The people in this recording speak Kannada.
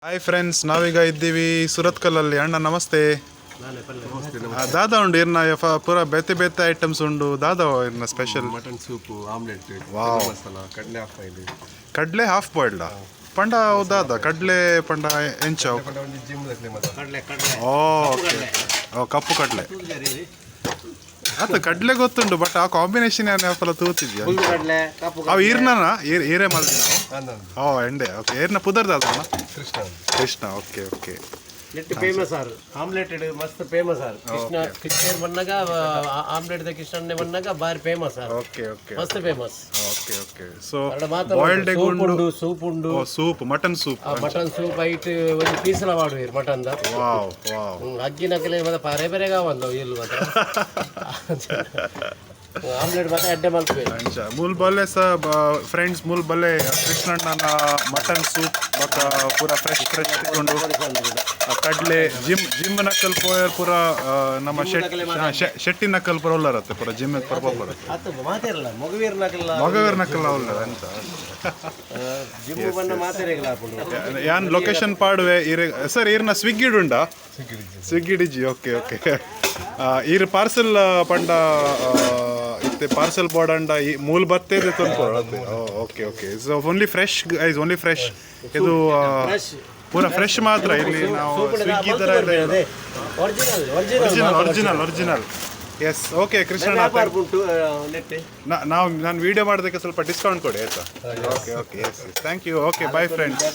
ಹಾಯ್ ಫ್ರೆಂಡ್ಸ್, ನಾವೀಗ ಇದ್ದೀವಿ ಸುರತ್ಕಲ್ಲಲ್ಲಿ. ಅಣ್ಣ ನಮಸ್ತೆ. ದಾದಾ ಉಂಡು ಇರ್ನ ಪೂರ ಬೇತೆ ಬೇತೆ ಐಟಮ್ಸ್ ಉಂಡು. ದಾದಾ ಇರ್ನ special mutton soup, omelette, wow, masala, ಕಡಲೆ ಹಾಫ್ ಬಾಯ್ಲ್ಡ್, ಕಡ್ಲೆ ಹಾಫ್ ಬಾಯ್ಲ್ಡ್ ಪಂಡ ದಾದಾ ಕಡ್ಲೆ ಪಂಡ ಎಂಚಾವ್ ಒಂದು ಜಿಮ್ ದಕ್ಲೆ ಮಸಾಲ. ಓ ಓಕೆ. ಓ ಕಪ್ಪು ಕಡ್ಲೆ ಅದು ಕಡ್ಲೆ ಗೊತ್ತುಂಡು, ಬಟ್ ಆ ಕಾಂಬಿನೇಷನ್ ಯಾವಲ್ಲ ತೂತಿದ್ಯಾ ಅವು ಈರ್ನ ಈರೇ ಮಲ್ದಿ ನಾವು. ಓ ಎಂಡೆ ಓಕೆ. ಏರ್ನ ಪುದರ್ದ Krishna. Okay okay. Net famous ಆರ್ ಆಮ್ಲೆಟ್ ಮಸ್ತ್ ಫೇಮಸ್ ಆರ್ ಕೃಷ್ಣ ಬಂದಾಗ ಆಮ್ಲೆಟ್ ಕೃಷ್ಣನ್ನೇ ಬಂದಾಗ ಬಾರಿ ಫೇಮಸ್ ಆರ್. ಓಕೆ ಓಕೆ ಮಸ್ತ್ famous. Okay okay. So boiled egg ಉಂಡು, ಸೂಪ್ ಉಂಡು, soup mutton soup. Mutton soup ಐಟ್ ಒಂದು ಪೀಸಲ ಮಾಡುವೀರ್ ಮಟನ್ ದ. Wow wow. ಅಗ್ಗಿನಕಲೆ ಮತ್ತೆ ಪರೆ ಬೇರೆಗ ಒಂದು ಇಲ್ಲು ಮತ್ತೆ ಆಮ್ಲೆಟ್ ಮತ್ತೆ ಅಡ್ಡೆ ಮಲ್ಪೇರು ಮೂಲ್ ಬಲ್ಲೆ ಫ್ರೆಂಡ್ಸ್ ಮೂಲ್ ಬಲ್ಲೆ ಕೃಷ್ಣಣ್ಣನ ಮಟನ್ ಸೂಪ್ ಮತ್ತು ಪೂರ ಫ್ರೆಶ್ ತಗೊಂಡು ಕಡ್ಲೆ ಜಿಮ್ ನಕ್ಕಲ್ ಪೋಯರ್ ಪೂರ ನಮ್ಮ ಶೆಟ್ಟಿ ನಕ್ಕಲ್ ಪುರ ಉಳ್ಳರತ್ತೆ ಪೂರ ಜಿಮ್ ಪುರ ಬರುತ್ತೆ. ಅದು ಮಾತೇರಲ್ಲ ಮಗುವೀರ್ ನಕಲ್ಲ ಮಗವೀರ್ ನಕ್ಕಲ್ ಉಳ್ಳರ ಅಂತ ಜಿಮ್ ಬನ್ನ ಮಾತೇರಿಗಲ್ಲ ಹಾಕೊಂಡು ಯಾನ್ ಲೊಕೇಶನ್ ಪಾಡುವೆ ಸರ್. ಈರ್ನ ಸ್ವಿಗ್ಗಿ ಉಂಡಾ? ಸ್ವಿಗ್ಗಿ ಡಿಜಿ. Okay okay. ಈರ್ ಪಾರ್ಸೆಲ್ ಪಂಡ ಇತ್ತೆ ಪಾರ್ಸೆಲ್ ಬೋರ್ಡ್ ಅಂಡ ಮೂಲ್ ಬತ್ತೆ okay okay. So only fresh ice only fresh. ಇದು ಪೂರ ಫ್ರೆಶ್ ಮಾತ್ರ. ಇಲ್ಲಿ ನಾವು ಸ್ವಿಗ್ಗಿ ಥರ ಒರಿಜಿನಲ್. Yes okay Krishna. ನಾನು ವಿಡಿಯೋ ಮಾಡೋದಕ್ಕೆ ಸ್ವಲ್ಪ ಡಿಸ್ಕೌಂಟ್ ಕೊಡಿ ಆಯ್ತಾ? Okay okay. Yes thank you. Okay bye friends.